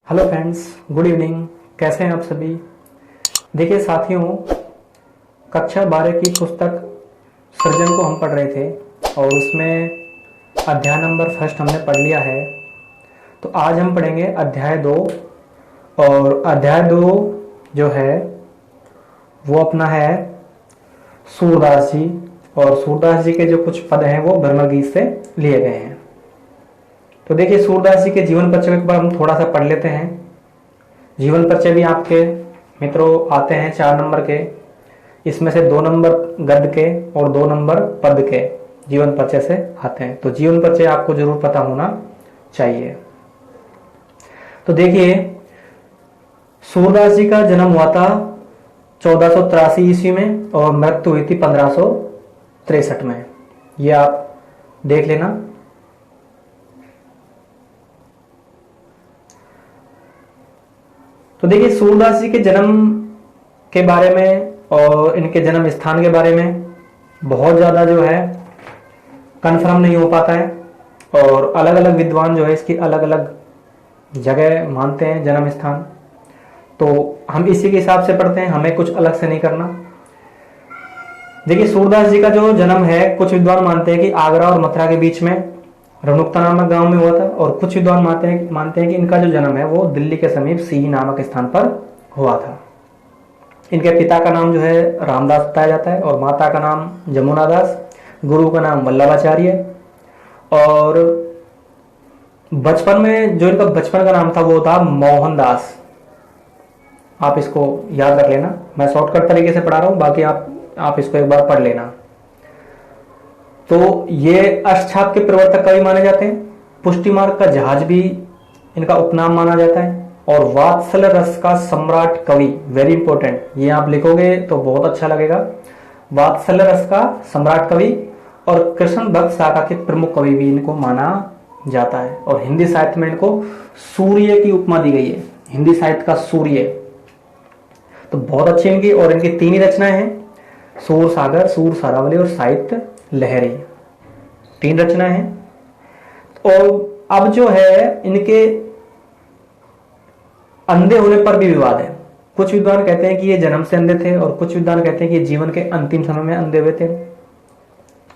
Hello friends, good evening. कैसे हैं आप सभी। देखिए साथियों, कक्षा 12 की पुस्तक सृजन को हम पढ़ रहे थे और उसमें अध्याय नंबर फर्स्ट हमने पढ़ लिया है। तो आज हम पढ़ेंगे अध्याय 2। और अध्याय 2 जो है वो अपना है सूरदास जी। और सूरदास जी के जो कुछ पद हैं वो ब्रह्मगीत से लिए गए हैं। तो देखिए सूरदास जी के जीवन परिचय के बारे में हम थोड़ा सा पढ़ लेते हैं। जीवन परिचय भी आपके मित्रों आते हैं 4 नंबर के। इसमें से 2 नंबर गद्य के और 2 नंबर पद के जीवन परिचय से आते हैं। तो जीवन परिचय आपको जरूर पता होना चाहिए। तो देखिए सूरदास जी का जन्म हुआ था 1483 ईस्वी में और मृत्यु हुई थी 1563 में। ये आप देख लेना। तो देखिए सूरदास जी के जन्म के बारे में और इनके जन्म स्थान के बारे में बहुत ज़्यादा जो है कंफर्म नहीं हो पाता है। और अलग अलग विद्वान जो है इसकी अलग अलग जगह मानते हैं जन्म स्थान। तो हम इसी के हिसाब से पढ़ते हैं, हमें कुछ अलग से नहीं करना। देखिए सूरदास जी का जो जन्म है, कुछ विद्वान मानते हैं कि आगरा और मथुरा के बीच में रनुक्ता नामक गांव में हुआ था। और कुछ विद्वान मानते हैं कि इनका जो जन्म है वो दिल्ली के समीप सीही नामक स्थान पर हुआ था। इनके पिता का नाम जो है रामदास बताया जाता है और माता का नाम जमुना दास, गुरु का नाम वल्लभाचार्य। और बचपन में जो इनका बचपन का नाम था वो था मोहनदास। आप इसको याद रख लेना, मैं शॉर्टकट तरीके से पढ़ा रहा हूं, बाकी आप इसको एक बार पढ़ लेना। तो ये अष्टछाप के प्रवर्तक कवि माने जाते हैं। पुष्टि मार्ग का जहाज भी इनका उपनाम माना जाता है। और वात्सल्य रस का सम्राट कवि, वेरी इंपॉर्टेंट, ये आप लिखोगे तो बहुत अच्छा लगेगा। वात्सल्य रस का सम्राट कवि और कृष्ण भक्त शाखा के प्रमुख कवि भी इनको माना जाता है। और हिंदी साहित्य में इनको सूर्य की उपमा दी गई है, हिंदी साहित्य का सूर्य। तो बहुत अच्छी इनकी, और इनकी 3 ही रचनाएं हैं, सूर सागर, सूर सारावली और साहित्य लहरी, 3 रचनाएं हैं। और अब जो है इनके अंधे होने पर भी विवाद है। कुछ विद्वान कहते हैं कि ये जन्म से अंधे थे और कुछ विद्वान कहते हैं कि जीवन के अंतिम समय में अंधे हुए थे।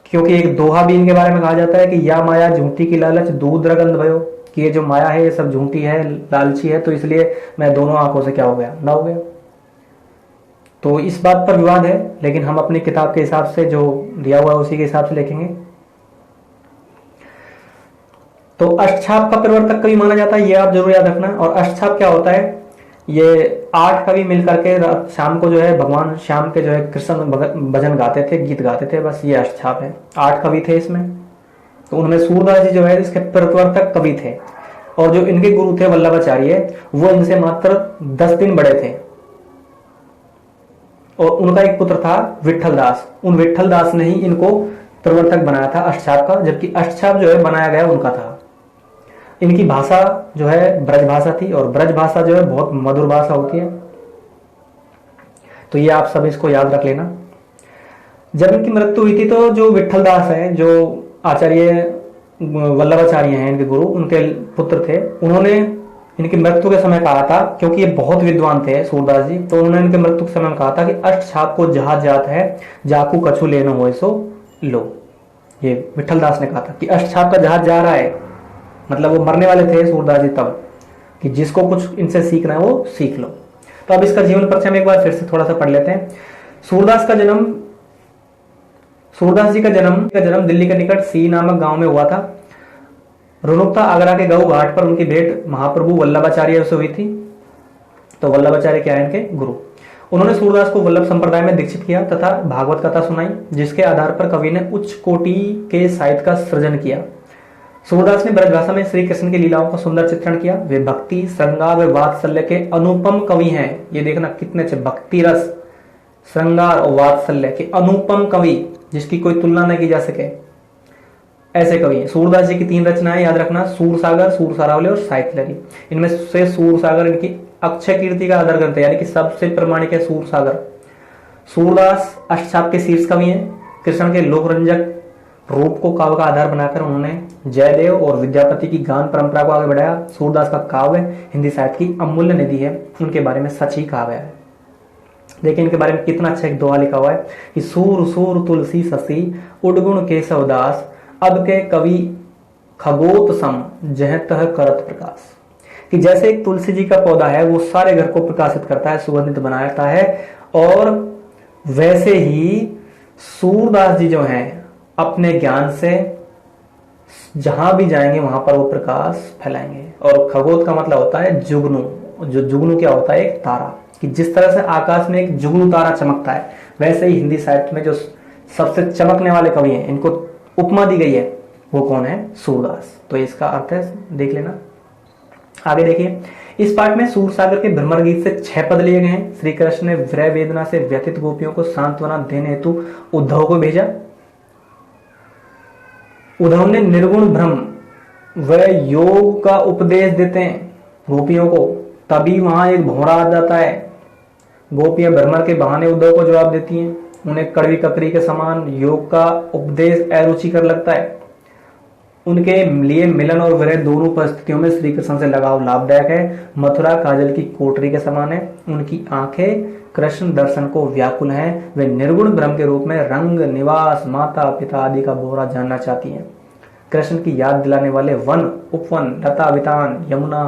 क्योंकि एक दोहा भी इनके बारे में कहा जाता है कि या माया झूठी की लालच दूध रगंध भयो, कि ये जो माया है ये सब झूठी है, लालची है, तो इसलिए मैं दोनों आंखों से क्या हो गया, ना हो गया। तो इस बात पर विवाद है, लेकिन हम अपनी किताब के हिसाब से जो दिया हुआ है उसी के हिसाब से लिखेंगे। तो अष्टछाप का प्रवर्तक कवि माना जाता है, ये आप जरूर याद रखना। और अष्टछाप क्या होता है, ये 8 कवि मिलकर के शाम को जो है भगवान श्याम के जो है कृष्ण भजन गाते थे, गीत गाते थे, बस ये अष्टछाप है। 8 कवि थे इसमें। तो उनमें सूरदास जी जो है इसके प्रवर्तक कवि थे। और जो इनके गुरु थे वल्लभाचार्य, वो इनसे मात्र 10 दिन बड़े थे। और उनका एक पुत्र था विठल दास। उन विठल दास ने ही इनको प्रवर्तक बनाया था अष्टछाप का, जबकि अष्टछाप जो है बनाया गया उनका था। इनकी भाषा जो है ब्रज भाषा थी और ब्रज भाषा जो है बहुत मधुर भाषा होती है। तो ये आप सब इसको याद रख लेना। जब इनकी मृत्यु हुई थी तो जो विठल दास है, जो आचार्य वल्लभाचार्य हैं इनके गुरु, उनके पुत्र थे, उन्होंने इनकी मृत्यु के समय कहा था, क्योंकि ये बहुत विद्वान थे सूरदास जी, तो उन्होंने इनके मृत्यु के समय में कहा था कि अष्टछाप को जहाज जात है, जाकू कछु लेनो हो सो लो। ये विठल दास ने कहा था कि अष्टछाप का जहाज जा रहा है, मतलब वो मरने वाले थे सूरदास जी तब, कि जिसको कुछ इनसे सीखना है वो सीख लो। तो अब इसका जीवन परिचय में एक बार फिर से थोड़ा सा पढ़ लेते हैं। सूरदास जी का जन्म दिल्ली के निकट सी नामक गांव में हुआ था। रुनुक्ता आगरा के गऊ घाट पर उनकी भेंट महाप्रभु वल्लभाचार्य से हुई थी। तो वल्लभाचार्य क्या है, इनके गुरु। उन्होंने सूरदास को वल्लभ संप्रदाय में दीक्षित किया तथा भागवत कथा सुनाई, जिसके आधार पर कवि ने उच्च कोटि के साहित्य का सृजन किया। सूरदास ने ब्रजभाषा में श्री कृष्ण की लीलाओं का सुंदर चित्रण किया। वे भक्ति, श्रृंगार व वात्सल्य के अनुपम कवि हैं। ये देखना कितने अच्छे, भक्ति रस, श्रृंगार और वात्सल्य के अनुपम कवि, जिसकी कोई तुलना नहीं की जा सके, ऐसे कवि हैं। सूरदास जी की 3 रचनाएं याद रखना, सूर सागर, सूर सारावली और साहित्य लहरी। इनमें से सूर सागर इनकी अक्षय कीर्ति का आदर करते हैं, यानी कि सबसे प्रमाणिक है सूर सागर। सूरदास अष्टछाप के शीर्ष कवि हैं। कृष्ण के लोकरंजक रूप को काव्य का आधार बनाकर उन्होंने जयदेव और विद्यापति की गान परंपरा को आगे बढ़ाया। सूरदास का काव्य हिंदी साहित्य की अमूल्य निधि है, उनके बारे में सच ही कहा गया है। देखिए इनके बारे में कितना अच्छा एक दोहा लिखा हुआ है कि सूर सूर तुलसी ससी उडगुण केशव दास, अब के कवि खगोत सम जह तह करत प्रकाश। कि जैसे एक तुलसी जी का पौधा है वो सारे घर को प्रकाशित करता है, सुगंधित बनाता है, और वैसे ही सूरदास जी जो हैं अपने ज्ञान से जहां भी जाएंगे वहां पर वो प्रकाश फैलाएंगे। और खगोत का मतलब होता है जुगनू, जो जुगनू क्या होता है, एक तारा। कि जिस तरह से आकाश में एक जुगनू तारा चमकता है, वैसे ही हिंदी साहित्य में जो सबसे चमकने वाले कवि हैं, इनको उपमा दी गई है, वो कौन है, सूरदास। तो इसका अर्थ है, देख लेना। आगे देखिए, इस पाठ में सूरसागर के भ्रमर गीत से 6 पद लिए गए हैं। श्री कृष्ण ने विरह वेदना से व्यथित गोपियों को सांत्वना देने हेतु उद्धव को भेजा। उद्धव ने निर्गुण ब्रह्म व योग का उपदेश देते हैं गोपियों को, तभी वहां एक भौरा आ जाता है। गोपियां भ्रमर के बहाने उद्धव को जवाब देती हैं, उन्हें कड़वी ककड़ी के समान योग का उपदेश अरुचिकर लगता है। उनके लिए मिलन और विरह दोनों परिस्थितियों में श्री कृष्ण से लगाव लाभदायक है। मथुरा काजल की कोटरी के समान है, उनकी आंखें कृष्ण दर्शन को व्याकुल हैं। वे निर्गुण ब्रह्म के रूप में रंग, निवास, माता पिता आदि का बोरा जानना चाहती हैं। कृष्ण की याद दिलाने वाले वन, उपवन, लता वितान, यमुना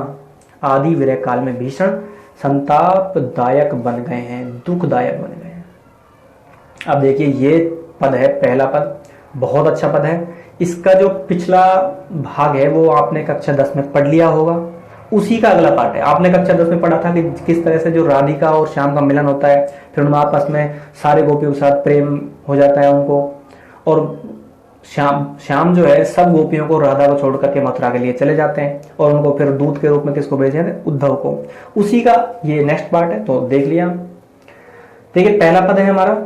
आदि विरह काल में भीषण संतापदायक बन गए हैं, दुखदायक बन गए हैं। अब देखिए ये पद है, पहला पद बहुत अच्छा पद है। इसका जो पिछला भाग है वो आपने कक्षा 10 में पढ़ लिया होगा, उसी का अगला पार्ट है। आपने कक्षा 10 में पढ़ा था कि किस तरह से जो राधिका और श्याम का मिलन होता है, फिर उनमें आपस में सारे गोपियों के साथ प्रेम हो जाता है उनको, और श्याम जो है सब गोपियों को, राधा को छोड़ करके मथुरा के लिए चले जाते हैं, और उनको फिर दूत के रूप में किसको भेजे थे, उद्धव को। उसी का ये नेक्स्ट पार्ट है, तो देख लिया। देखिए पहला पद है हमारा,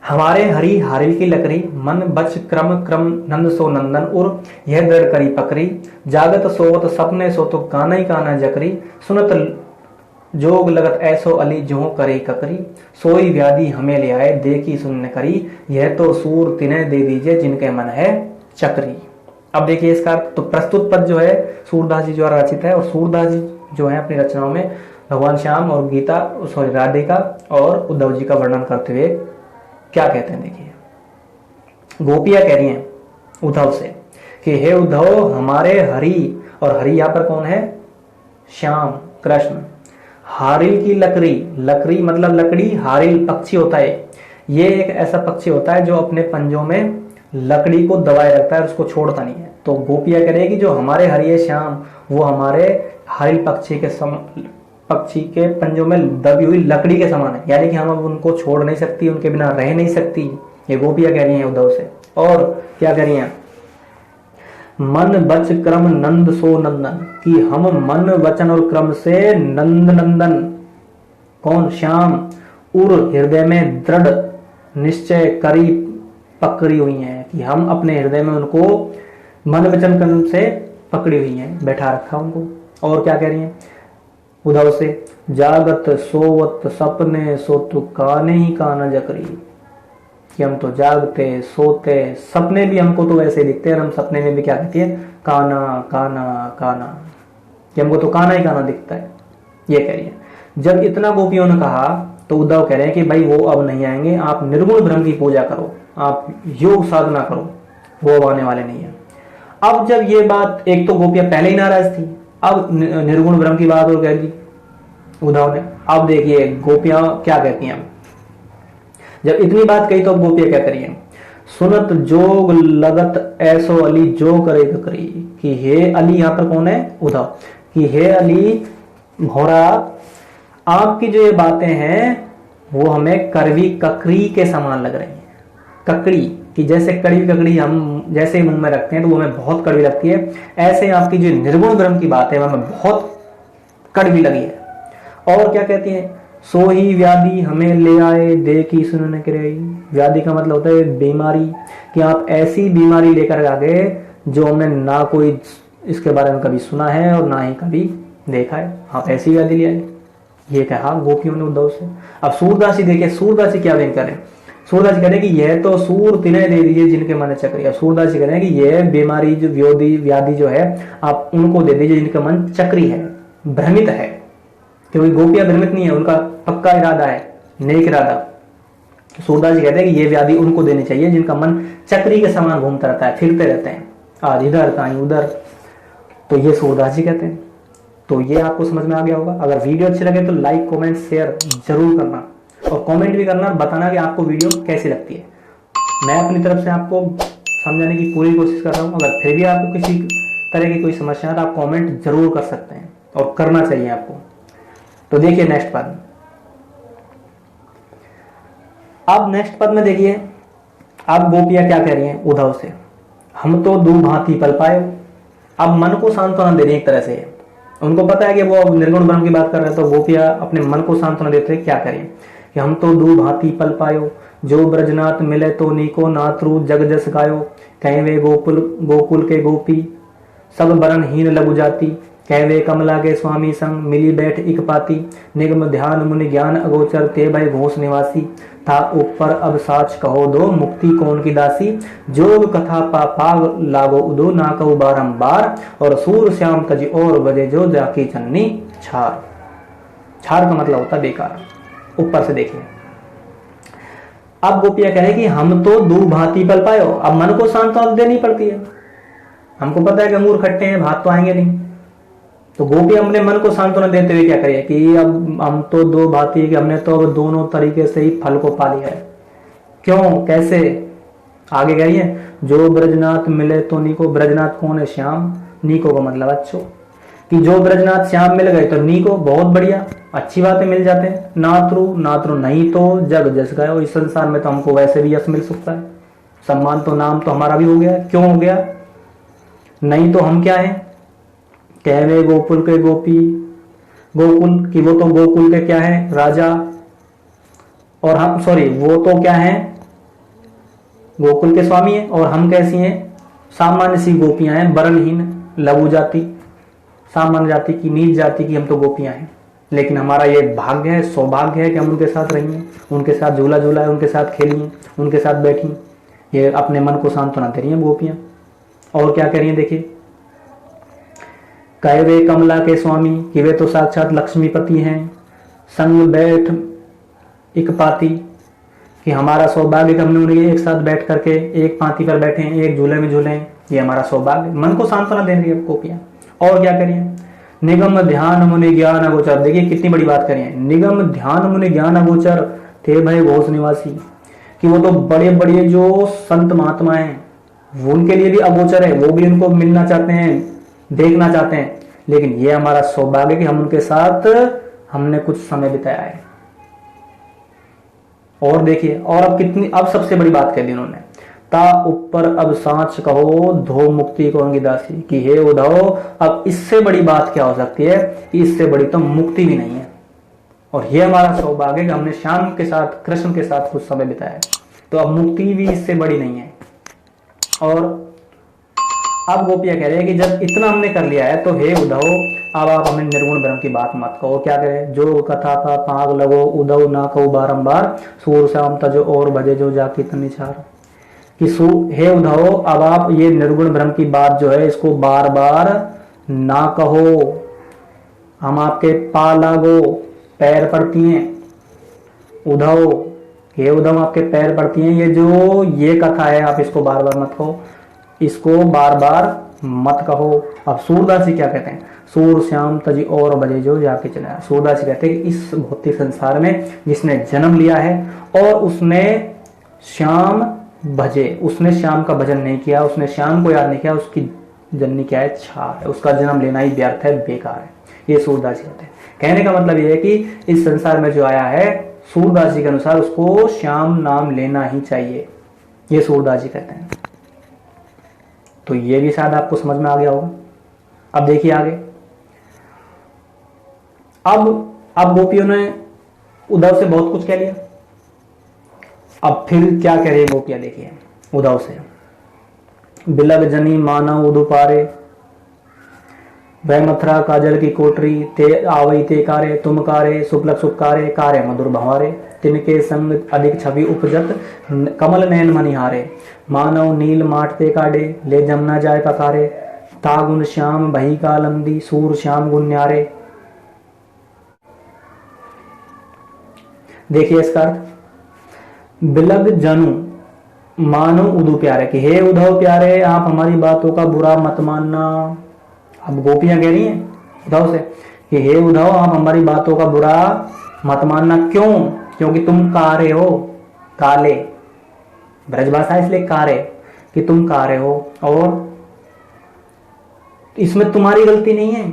हमारे हरि हारिल की लकड़ी, मन बच क्रम क्रम नंद सो नंदन, और यह दृढ़ करी पकड़ी, जागत सोवत सपने सो तो काना ही काना जकरी, सुनत जोग लगत ऐसो अली जो करे ककरी, सोई व्याधि हमें ले आए देखी सुन करी, यह तो सूर तिन्हें दे दीजिए जिनके मन है चक्री। अब देखिए इसका तो प्रस्तुत पद जो है सूरदास जी द्वारा रचित है, और सूरदास जी जो है अपनी रचनाओं में भगवान श्याम और गीता, सॉरी राधिका और उद्धव जी का वर्णन करते हुए क्या कहते हैं। देखिए गोपियां कह रही हैं उद्धव से कि हे उद्धव, हमारे हरि, और हरि यहां पर कौन है, श्याम कृष्ण, हारिल की लकड़ी, लकड़ी मतलब लकड़ी, हारिल पक्षी होता है, ये एक ऐसा पक्षी होता है जो अपने पंजों में लकड़ी को दबाए रखता है, उसको छोड़ता नहीं है। तो गोपियां कह रही है कि जो हमारे हरि श्याम, वो हमारे हारिल पक्षी के पंजों में दबी हुई लकड़ी के समान है, यानी कि हम अब उनको छोड़ नहीं सकती, उनके बिना रह नहीं सकती। ये गोपियां कह रही हैं उद्धव से। और क्या कह रही हैं, मन बच क्रम नंद सो नंदन, कि हम मन वचन और क्रम से नंद नंदन, कौन, श्याम, उर हृदय में दृढ़ निश्चय करी पकड़ी हुई हैं, कि हम अपने हृदय में उनको मन वचन क्रम से पकड़ी हुई हैं, बैठा रखा उनको। और क्या कह रही हैं उद्धव से, जागत सोवत सपने सो तो काने ही काना जकरी, कि हम तो जागते सोते सपने भी हमको तो वैसे दिखते हैं, और हम सपने में भी क्या कहती है, काना काना काना, कि हमको तो काना ही काना दिखता है, ये कह रही है। जब इतना गोपियों ने कहा तो उद्धव कह रहे हैं कि भाई वो अब नहीं आएंगे, आप निर्गुण ब्रह्म की पूजा करो, आप योग साधना करो, वो अब आने वाले नहीं है। अब जब ये बात, एक तो गोपियां पहले ही नाराज थी, अब निर्गुण ब्रह्म की बात और कह दी उद्धव ने। अब देखिए गोपियां क्या कहती हैं, जब इतनी बात कही तो अब गोपियां क्या करिए, सुनत जोग लगत ऐसो अली जो करे करी, कि हे अली, यहां पर कौन है, उद्धव, कि हे अली भौरा, आपकी जो ये बातें हैं वो हमें करवी ककड़ी के समान लग रही हैं। ककड़ी, कि जैसे कड़वी ककड़ी हम जैसे मुंह में रखते हैं तो वो हमें बहुत कड़वी लगती है, ऐसे आपकी जो निर्गुण ब्रह्म की बात है वो हमें बहुत कड़वी लगी है। और क्या कहती है, सो ही व्याधि हमें ले आए देखी सुनने के रही, व्याधि का मतलब होता है बीमारी, कि आप ऐसी बीमारी लेकर आ गए जो हमने ना कोई इसके बारे में कभी सुना है और ना ही कभी देखा है, आप ऐसी व्याधि ले आए, ये कहा गोपियों ने उद्धव से। अब सूरदास जी देखिए, सूरदास जी क्या व्यंग करें, सूरदास जी कहते हैं कि यह तो सूर तिन्हें दे दीजिए जिनके मन चक्री। अब सूरदास जी कहते हैं कि यह बीमारी जो व्याधि जो है आप उनको दे दीजिए जिनका मन चक्री है, भ्रमित है। क्योंकि गोपियां भ्रमित नहीं है, उनका पक्का इरादा है, नेक इरादा। सूरदास जी कहते हैं कि ये व्याधि उनको देनी चाहिए जिनका मन चक्री के समान घूमता रहता है, फिरते रहते हैं, आज इधर कहीं उधर। तो ये सूरदास जी कहते हैं। तो ये आपको समझ में आ गया होगा। अगर वीडियो अच्छी लगे तो लाइक कमेंट शेयर जरूर करना, और कमेंट भी करना, बताना कि आपको वीडियो कैसी लगती है। मैं अपनी तरफ से आपको समझाने की पूरी कोशिश कर रहा हूँ। अगर फिर भी आपको किसी तरह की कोई समस्या है तो आप कमेंट जरूर कर सकते हैं, और करना चाहिए आपको। तो देखिए नेक्स्ट पद। अब नेक्स्ट पद में देखिए, अब गोपियां क्या कह रही हैं उद्धव से, हम तो दो भांति पल पाए। अब मन को सांत्वना दे रही है एक तरह से। उनको पता है कि वो निर्गुण ब्रह्म की बात कर रहे हैं, तो गोपियां अपने मन को सांत्वना देते हैं। क्या करें कि हम तो दो भांति पल पायो, जो ब्रजनाथ मिले तो नीको, नात्रु जग जस गायो। कहीं वे गोकुल के गोपी, सब बरनहीन लघु जाति। कहवे कमला के स्वामी संग, मिली बैठ इक पाती। निगम ध्यान मुनि ज्ञान अगोचर, ते भय घोष निवासी। था ऊपर अब साच कहो दो, मुक्ति कौन की दासी। जोग कथा पाग लागो उदो, ना कहू बारंबार। और सूर श्याम तज और बजे, जो जाकी चन्नी छार। छार का मतलब होता बेकार। ऊपर से देखिए, अब गोपियां कहे कि हम तो दो भांति पल पायो। अब मन को सांत्वना देनी पड़ती है। हमको पता है कि अंगूर खट्टे हैं, भात तो आएंगे नहीं। तो गोपी अपने मन को सांत्वना देते हुए क्या करिए कि अब हम तो दो भांति, कि हमने तो अब दोनों तरीके से ही फल को पा लिया है। क्यों, कैसे, आगे कहिए। जो ब्रजनाथ मिले तो नीको। ब्रजनाथ कौन है? श्याम। नीको का मतलब अच्छो, कि जो ब्रजनाथ श्याम मिल गए तो नीको, बहुत बढ़िया, अच्छी बातें मिल जाते हैं। नात्रु, नात्रु नहीं तो जग जस गए। इस संसार में तो हमको वैसे भी यश मिल सकता है, सम्मान तो, नाम तो हमारा भी हो गया। क्यों हो गया? नहीं तो हम क्या है? कहवे गोकुल के गोपी, गोकुल की, वो तो गोकुल के क्या है? राजा। और हम, सॉरी, वो तो क्या है? गोकुल के स्वामी है। और हम कैसी हैं? सामान्य सी गोपियां हैं, वरणहीन, लघु जाति, सामान्य जाति की, नीच जाति की हम तो गोपियां हैं। लेकिन हमारा ये भाग्य है, सौभाग्य है कि हम उनके साथ रहिए, उनके साथ झूला झूला, उनके साथ खेलिए, उनके साथ बैठी। ये अपने मन को सांत्वना दे रही है गोपियां। और क्या कह रही है देखिए, कहे वे कमला के स्वामी, कि वे तो साक्षात लक्ष्मीपति हैं। संग बैठ एक पाती, कि हमारा सौभाग्य कि हमने उन्हें एक साथ बैठ करके एक पाती पर बैठे हैं, एक झूले में झूले, ये हमारा सौभाग्य। मन को सांत्वना दे रही है गोपियां। और क्या करिए, निगम ध्यान मुनि ज्ञान अगोचर। देखिए कितनी बड़ी बात करिए, निगम ध्यान मुनि ज्ञान अगोचर, थे भय घोष निवासी। कि वो तो बड़े बड़े जो संत महात्मा हैं, वो उनके लिए भी अगोचर है, वो भी उनको मिलना चाहते हैं, देखना चाहते हैं। लेकिन ये हमारा सौभाग्य कि हम उनके साथ हमने कुछ समय बिताया है। और देखिए, और अब कितनी, अब सबसे बड़ी बात कह दी उन्होंने, ता ऊपर अब सांच कहो, धो मुक्ति कौन की दासी। कि हे उद्धव, अब इससे बड़ी बात क्या हो सकती है? इससे बड़ी तो मुक्ति भी नहीं है। और ये हमारा सौभाग्य कि हमने श्याम के साथ, कृष्ण के साथ कुछ समय बिताया है। तो अब मुक्ति भी इससे बड़ी नहीं है। और अब गोपियां कह रहे हैं कि जब इतना हमने कर लिया है तो हे उद्धव, अब आप हमें निर्गुण ब्रह्म की बात मत कहो। क्या कहे, जो कथा का पाग लगो उद्धव, ना कहो बारंबार। सूर श्याम तजो और भजे, जो जाकी तनी छार। कि हे उद्धव, अब आप ये निर्गुण ब्रह्म की बात जो है इसको बार बार ना कहो। हम आपके पा लागो, पैर पड़ती हैं उद्धव। हे उद्धव, आपके पैर पड़ती हैं। ये जो ये कथा है आप इसको बार बार मत कहो, इसको बार बार मत कहो। अब सूरदास जी क्या कहते हैं, सूर श्याम तजी और बजे, जो जाके चला। सूरदास जी कहते हैं कि इस भौतिक संसार में जिसने जन्म लिया है और उसने श्याम भजे, उसने श्याम का भजन नहीं किया, उसने श्याम को याद नहीं किया, उसकी जननी क्या है? छार है। उसका जन्म लेना ही व्यर्थ है, बेकार है। ये सूरदास जी कहते हैं। कहने का मतलब यह है कि इस संसार में जो आया है, सूरदास जी के अनुसार उसको श्याम नाम लेना ही चाहिए। ये सूरदास जी कहते हैं। तो ये भी शायद आपको समझ में आ गया होगा। अब देखिए आगे, अब गोपियों ने उद्धव से बहुत कुछ कह लिया। अब फिर क्या कह रही है गोपियां, देखिए उद्धव से, बिलग जनी मानव उदुपारे, वह मथुरा काजल की कोठरी, ते आवई ते कारे तुम कारे, सुपलक सुपकारे कारे मधुर भंवारे, तिनके संग अधिक छवि उपजत कमल नयन मनिहारे, मानव नील माटते काडे ले जमुना जाय पकारे, तागुन श्याम भई कालंदी सूर श्याम गुन न्यारे। देखिए इसका अर्थ, बिलग जनु मानो उदू प्यारे, कि हे उद्धव प्यारे आप हमारी बातों का बुरा मत मानना। अब गोपियां कह रही हैं उद्धव से कि हे उद्धव आप हमारी बातों का बुरा मत मानना। क्यों? क्योंकि तुम कारे हो, काले, ब्रजभाषा इसलिए कारे कि तुम कारे हो, और इसमें तुम्हारी गलती नहीं है।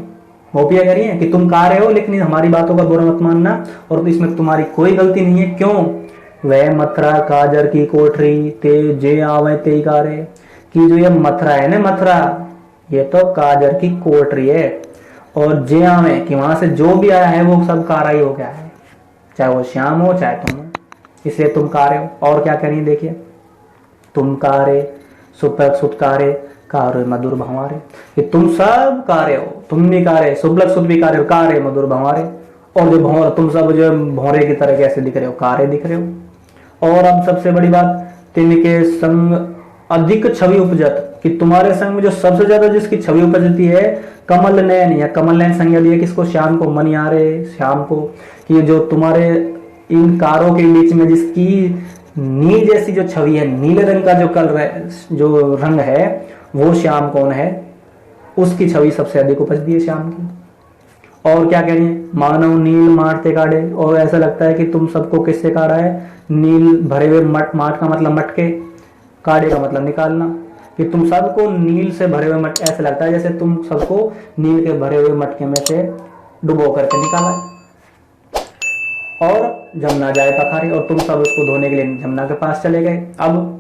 गोपियां कह रही हैं कि तुम कारे हो लेकिन हमारी बातों का बुरा मत मानना, और इसमें तुम्हारी कोई गलती नहीं है। क्यों? वह मथुरा काजर की कोठरी, ते जे आवे ते कारे, कि जो ये मथुरा है ना, मथुरा ये तो काजर की कोठरी है, और जे आवे कि वहां से जो भी आया है वो सब कारा ही हो गया है, चाहे वो श्याम हो चाहे तुम हो, इसलिए तुम कारे हो। और क्या करें देखिए, तुम कारे सुपलक सुतकारे कारे मधुर भंवारे, कि तुम सब कारे हो, तुम भी कारे, सुपलक सुत भी कारे, कारे मधुर भंवारे, और जो भौर तुम सब जो भौरे की तरह कैसे दिख रहे हो, कारे दिख रहे हो। और अब सबसे बड़ी बात, तिनके संग अधिक छवि उपजत, कि तुम्हारे संग में जो सबसे ज्यादा जिसकी छवि उपजती है, कमल नयन, या कमल नयन संज्ञा दी है किसको, श्याम को, मनिहारे श्याम को, कि जो तुम्हारे इन कारों के बीच में जिसकी नील जैसी जो छवि है, नीले रंग का जो कलर है, जो रंग है, वो श्याम कौन है, उसकी छवि सबसे अधिक उपजती है श्याम की। और क्या कह रही है, मानव नील मारते काढ़े, और ऐसा लगता है कि तुम सबको किससे काढ़ा है, नील भरे हुए माट का मतलब मटके, काढ़े का मतलब निकालना, कि तुम सबको नील से भरे हुए मटके, ऐसा लगता है जैसे तुम सबको नील के भरे हुए मटके में से डुबो करके निकाला है। और जमुना जाए पखारी, और तुम सब उसको धोने के लिए जमुना के पास चले गए। अब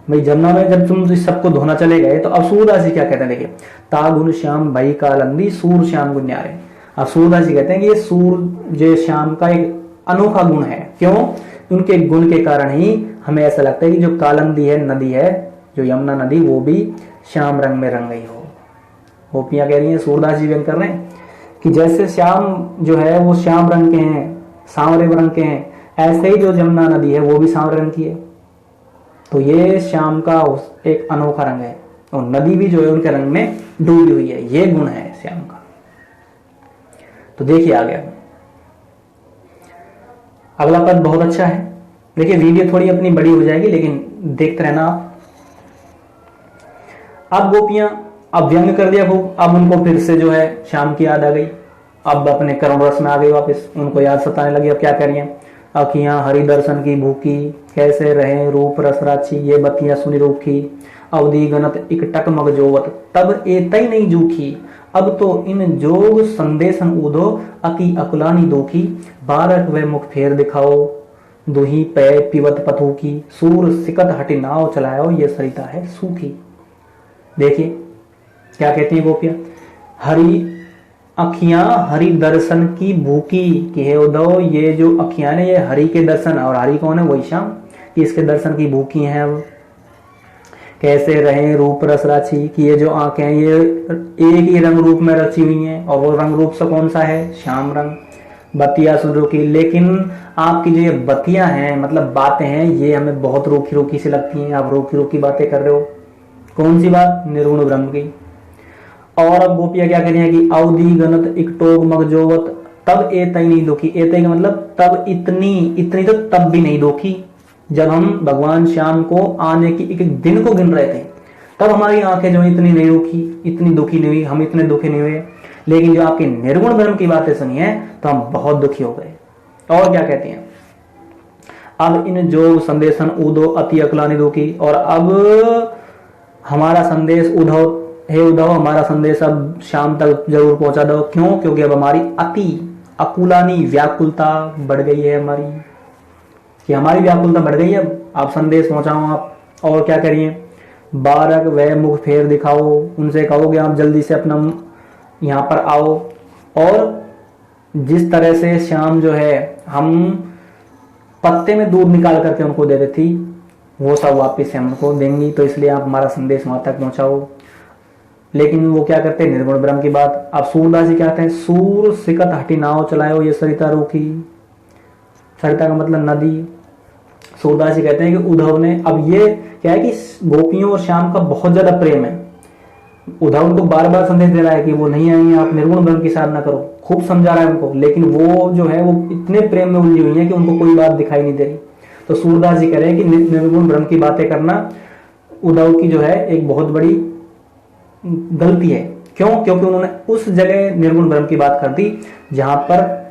भाई जमुना में जब तुम इस सबको धोना चले गए तो अब सूरदास जी क्या कहते हैं, देखिए, तागुन श्याम भई कालंदी सूर श्याम गुण न्यारे। अब सूरदास जी कहते हैं कि ये सूर जो श्याम का एक अनोखा गुण है। क्यों? उनके गुण के कारण ही हमें ऐसा लगता है कि जो कालंदी है, नदी है, जो यमुना नदी, वो भी श्याम रंग में रंग गई हो। गोपियां कह रही हैं, सूरदास जी व्यंग कर रहे हैं कि जैसे श्याम जो है वो श्याम रंग के हैं, सांवरे रंग के हैं, ऐसे ही जो यमुना नदी है वो भी सांवरे रंग की है। तो ये श्याम का एक अनोखा रंग है, और नदी भी जो है उनके रंग में डूबी हुई है। ये गुण है श्याम का। तो देखिए आगे अगला पद बहुत अच्छा है। देखिए वीडियो थोड़ी अपनी बड़ी हो जाएगी लेकिन देखते रहना आप। अब गोपियां अब व्यंग कर दिया खूब, अब उनको फिर से जो है श्याम की याद आ गई, अब अपने करुण रस में आ गई वापस, उनको याद सताने लगी। अब क्या करिए, अखियां हरि दर्शन की भूखी, कैसे रहे रूप रस राची, ये बतियां सुनी रूखी, अवधि गणत इकटक मग जोवत, तब एतई नहीं जूखी, अब तो इन जोग संदेशन ऊधो, अति अकुलानी दोखी, बारक वे मुख फेर दिखाओ, दुही पै पिवत पथू की, सूर सिकत हटि नाव चलाओ, ये सरिता है सूखी। देखिए क्या कहती है गोपियां, हरि अखियां हरि दर्शन की भूखी, कि हे उद्धव ये जो अखियां ने ये हरि के दर्शन, और हरि कौन है, वही श्याम, कि इसके दर्शन की भूखी हैं। अब कैसे रहे रूप रस राची, कि ये जो आंखें हैं ये एक ही रंग रूप में रची हुई हैं, और वो रंग रूप से कौन सा है, श्याम रंग। बतिया सुन रुकी, लेकिन आपकी जो ये बतियां हैं मतलब बातें हैं, ये हमें बहुत रूखी रूखी सी लगती हैं। आप रूखी रूखी बातें कर रहे हो, कौन सी बात, निर्गुण ब्रह्म की। और अब गोपियां क्या कह रही हैं कि अवधि गणत इकटोग मगजोवत, तब एतई नहीं दुखी, एतई का मतलब तब इतनी तो तब भी नहीं दुखी। जब हम भगवान श्याम को आने की एक एक दिन को गिन रहे थे तब हमारी आंखें जो इतनी नहीं रुकी, इतनी दुखी नहीं हुई, हम इतने दुखी नहीं हुए। लेकिन जो आपकी निर्गुण ब्रह्म की बातें सुनी है तो हम बहुत दुखी हो गए। और क्या कहती हैं, अब इन जो संदेशन उदो अति अकलानी दुखी, और अब हमारा संदेश उद्धव, हे उद्धव हमारा संदेश अब शाम तक जरूर पहुंचा दो। क्यों? क्योंकि अब हमारी अति अकुलानी व्याकुलता बढ़ गई है हमारी, कि हमारी व्याकुलता बढ़ गई है, अब आप संदेश पहुंचाओ आप। और क्या करिए, बारक वह मुख फेर दिखाओ, उनसे कहोगे आप जल्दी से अपना यहाँ पर आओ। और जिस तरह से श्याम जो है हम पत्ते में दूध निकाल करके उनको दे देती, वो सब वापस से हम उनको देंगी, तो इसलिए आप हमारा संदेश वहां तक पहुंचाओ। लेकिन वो क्या करते हैं, निर्गुण ब्रह्म की बात। अब सूरदास जी क्या कहते हैं, सूर सिकत हटी नाव चलायो ये सरिता रोकी। सरिता का मतलब नदी। सूरदास जी कहते हैं कि उद्धव ने, अब ये क्या है कि गोपियों और श्याम का बहुत ज्यादा प्रेम है। उद्धव उनको बार बार संदेश दे रहा है कि वो नहीं आएंगे, आप निर्गुण ब्रह्म की साधना करो, खूब समझा रहा है उनको, लेकिन वो जो है वो इतने प्रेम में उलझी हुई है कि उनको कोई बात दिखाई नहीं दे रही। तो सूरदास जी कह रहे हैं कि निर्गुण ब्रह्म की बातें करना उद्धव की जो है एक बहुत बड़ी गलती है। क्यों? क्योंकि उन्होंने उस जगह निर्गुण ब्रह्म की बात कर दी जहां पर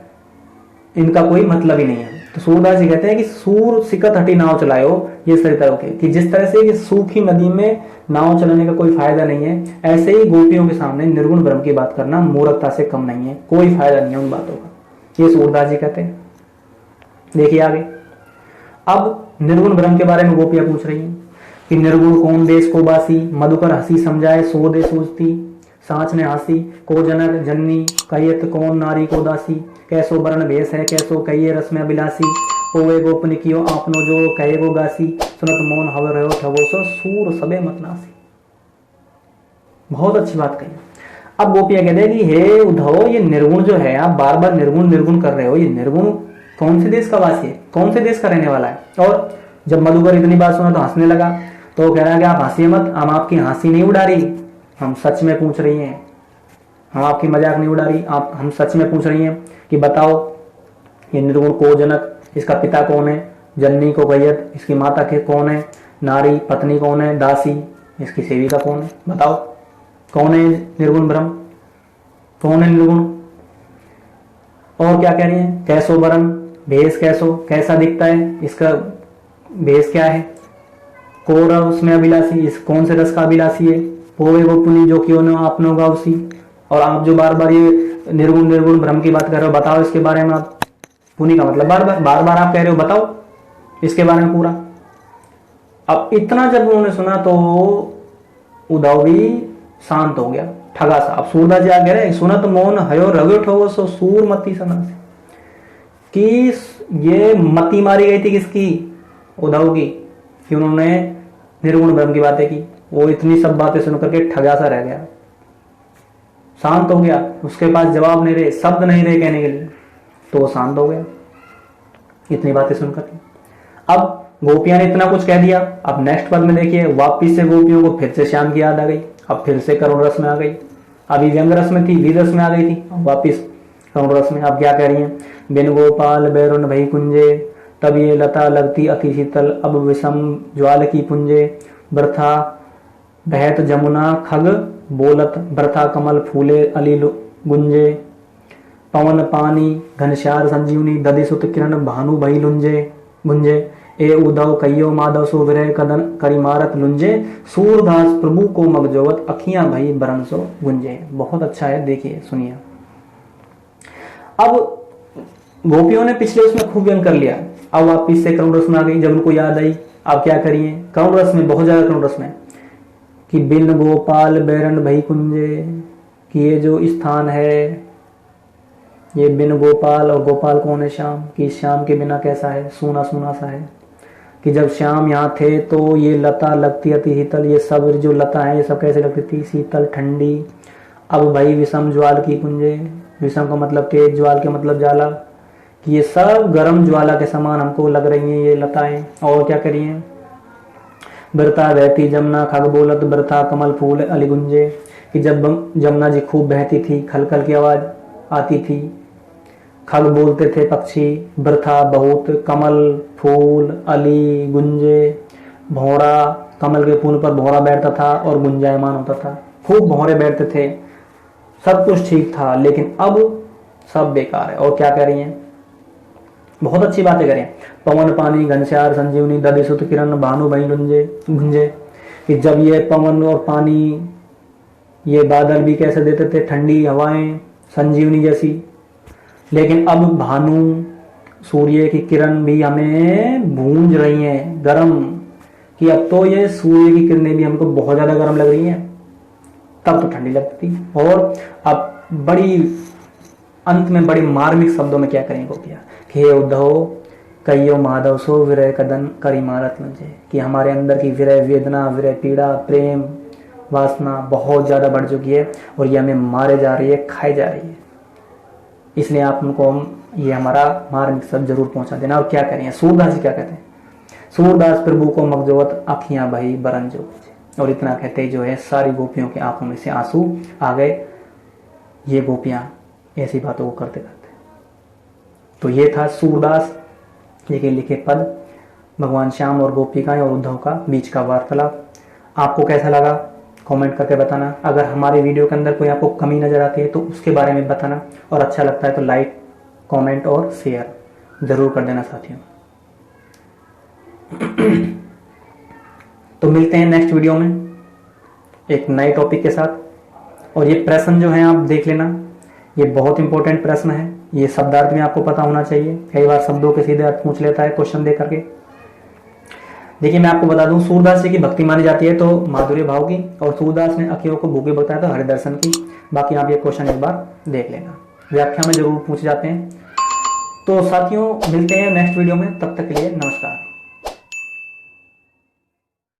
इनका कोई मतलब ही नहीं है। तो सूरदास जी कहते हैं कि सूर सिकत हटी नाव चलायो ये सरिता रोके, कि जिस तरह से कि सूखी नदी में नाव चलाने का कोई फायदा नहीं है, ऐसे ही गोपियों के सामने निर्गुण ब्रह्म की बात करना मूर्खता से कम नहीं है, कोई फायदा नहीं है उन बातों का, ये सूरदास जी कहते हैं। देखिए आगे, अब निर्गुण ब्रह्म के बारे में गोपियां पूछ रही हैं कि निर्गुण कौन देश को बासी, मधुकर हंसी समझाए सो दे सोचती, सांच ने हंसी को जनक जननी, कहियत कौन नारी को दासी, कैसो वर्ण भेष है कैसो कहिए रस में अभिलाषी, ओवे गोपन कियो आपनो जो कहे गो गासी, सुनत मौन हव रहो ठगो सो सूर सबे मतनासी। बहुत अच्छी बात कही। अब गोपियां कहते हैं कि हे उद्धव, ये निर्गुण जो है, आप बार बार निर्गुण निर्गुण कर रहे हो, ये निर्गुण कौन से देश का वासी है, कौन से देश का रहने वाला है। और जब मधुकर इतनी बात सुना तो हंसने लगा। तो कह रहा है कि आप हंसिए मत, हम आपकी हंसी नहीं उड़ा रही, हम सच में पूछ रही हैं, हम आपकी मजाक नहीं उड़ा रही, आप हम सच में पूछ रही हैं कि बताओ ये निर्गुण को जनक, इसका पिता कौन है, जननी को कहियत, इसकी माता के कौन है, नारी पत्नी कौन है, दासी इसकी सेविका कौन है, बताओ कौन है निर्गुण ब्रह्म, कौन है निर्गुण। और क्या कह रही है, कैसो वरण भेष कैसो, कैसा दिखता है, इसका भेष क्या है, कोरा उसमें अभिलाषी, इस कौन से रस का अभिलाषी है, पोवे वो पुनि जो क्यों न आपनो गा उसी। और आप जो बार बार ये निर्गुण निर्गुण ब्रह्म की बात कर रहे हो, बताओ इसके बारे में। आप पुनि का मतलब बार बार आप कह रहे हो, बताओ इसके बारे में पूरा। अब इतना जब उन्होंने सुना तो उद्धव भी शांत हो गया, ठगा सा। अब सूरदास जी कह रहे सुनत मौन हयो रवो ठगो सो सूर मती सना, कि ये मती मारी गई थी किसकी, उद्धव की, कि उन्होंने निर्गुण ब्रह्म की बातें की। वो इतनी सब बातें सुनकर के ठगा सा रह गया, शांत हो गया, उसके पास जवाब नहीं रहे, शब्द नहीं रहे कहने के लिए, तो वो शांत हो गया इतनी बातें सुनकर के। अब गोपियां ने इतना कुछ कह दिया। अब नेक्स्ट पद में देखिए, वापिस से गोपियों को फिर से श्याम की याद आ गई, अब फिर से करुण रस में आ गई। अभी व्यंग रस में थी, वीर रस में आ गई थी, वापिस करुण रस में। अब क्या कह रही है, बिन गोपाल बैरुन भई कुंजे, तब ये लता लगती अति शीतल, अब विषम ज्वाल की पुंजे, बरथा बहत जमुना खग बोलत, बरथा कमल फूले अली गुंजे, पवन पानी घनश्यार संजीवनी, दधि सुत किरण भानु भई लुंजे गुंजे, ए उद्धव कहियो माधव सो विरह कदन करी मारत लुंजे, सूरदास प्रभु को मगजोवत अखियां भई बरन सो गुंजे। बहुत अच्छा है, देखिए सुनिए। अब गोपियों ने पिछले उसमें खूब व्यंग कर लिया, अब वापिस से करुण रस में आ गई। जब उनको याद आई, अब क्या करिए, करुण रस में, बहुत ज्यादा करुण रस में, कि बिन गोपाल बैरन भई कुंजे, कि ये जो स्थान है, ये बिन गोपाल, और गोपाल कौन है, श्याम, कि श्याम के बिना कैसा है, सूना सूना सा है। कि जब श्याम यहाँ थे तो ये लता लगती अति शीतल, ये सब जो लता है ये सब कैसे लगती थी, शीतल ठंडी। अब भाई विषम ज्वाल की कुंजे, विषम का मतलब तेज, ज्वाल के मतलब ज्वाला, कि ये सब गर्म ज्वाला के समान हमको लग रही हैं ये लताएं। और क्या करिए, बरता बहती जमुना खग बोलत, बरता कमल फूल अली गुंजे, कि जब जमुना जी खूब बहती थी, खलखल की आवाज आती थी, खग बोलते थे पक्षी, बरथा बहुत, कमल फूल अली गुंजे, भौरा, कमल के फूल पर भौरा बैठता था और गुंजायमान होता था, खूब भौरे बैठते थे, सब कुछ ठीक था। लेकिन अब सब बेकार है। और क्या कह रही हैं, बहुत अच्छी बातें करें, पवन पानी घनश्यार संजीवनी, दधि सुत किरण भानु भई लुंजे गुंजे, कि जब ये पवन और पानी, ये बादल भी कैसे देते थे, ठंडी हवाएं संजीवनी जैसी, लेकिन अब भानु सूर्य की किरण भी हमें भूंज रही हैं, गर्म, कि अब तो ये सूर्य की किरणें भी हमको बहुत ज्यादा गर्म लग रही हैं, तब तो ठंडी लगती थी। और अब बड़ी अंत में बड़ी मार्मिक शब्दों में क्या करेंगे गोपियां, कि हे उद्धव कहियो माधव सो विरह कदन करी मारत मुझे, कि हमारे अंदर की विरह वेदना, विरह पीड़ा, प्रेम वासना बहुत ज़्यादा बढ़ चुकी है और ये हमें मारे जा रही है, खाई जा रही है। इसलिए आप उनको ये हमारा मार्ग सब जरूर पहुंचा देना। और क्या करें, सूरदास जी क्या कहते हैं, सूरदास प्रभु को मगजोत आखियां भई बरन जो, और इतना कहते ही जो है सारी गोपियों के आंखों में से आंसू आ गए। ये गोपियां ऐसी बातों को करते करते। तो ये था सूरदास जी के लिखे पद, भगवान श्याम और गोपिकाएं और उद्धव का बीच का वार्तालाप। आपको कैसा लगा कमेंट करके बताना। अगर हमारे वीडियो के अंदर कोई आपको कमी नजर आती है तो उसके बारे में बताना, और अच्छा लगता है तो लाइक, कमेंट और शेयर जरूर कर देना साथियों। तो मिलते हैं नेक्स्ट वीडियो में एक नए टॉपिक के साथ। और ये प्रश्न जो है आप देख लेना, ये बहुत इंपॉर्टेंट प्रश्न है। ये शब्दार्थ में आपको पता होना चाहिए, कई बार शब्दों के सीधे अर्थ पूछ लेता है क्वेश्चन दे करके। देखिए मैं आपको बता दूं, सूरदास जी की भक्ति मानी जाती है तो माधुर्य भाव की, और सूरदास ने अखियों को भूखे बताया तो हरिदर्शन की। बाकी आप ये क्वेश्चन एक बार देख लेना, व्याख्या में जरूर पूछ जाते हैं। तो साथियों मिलते हैं नेक्स्ट वीडियो में, तब तक के लिए नमस्कार।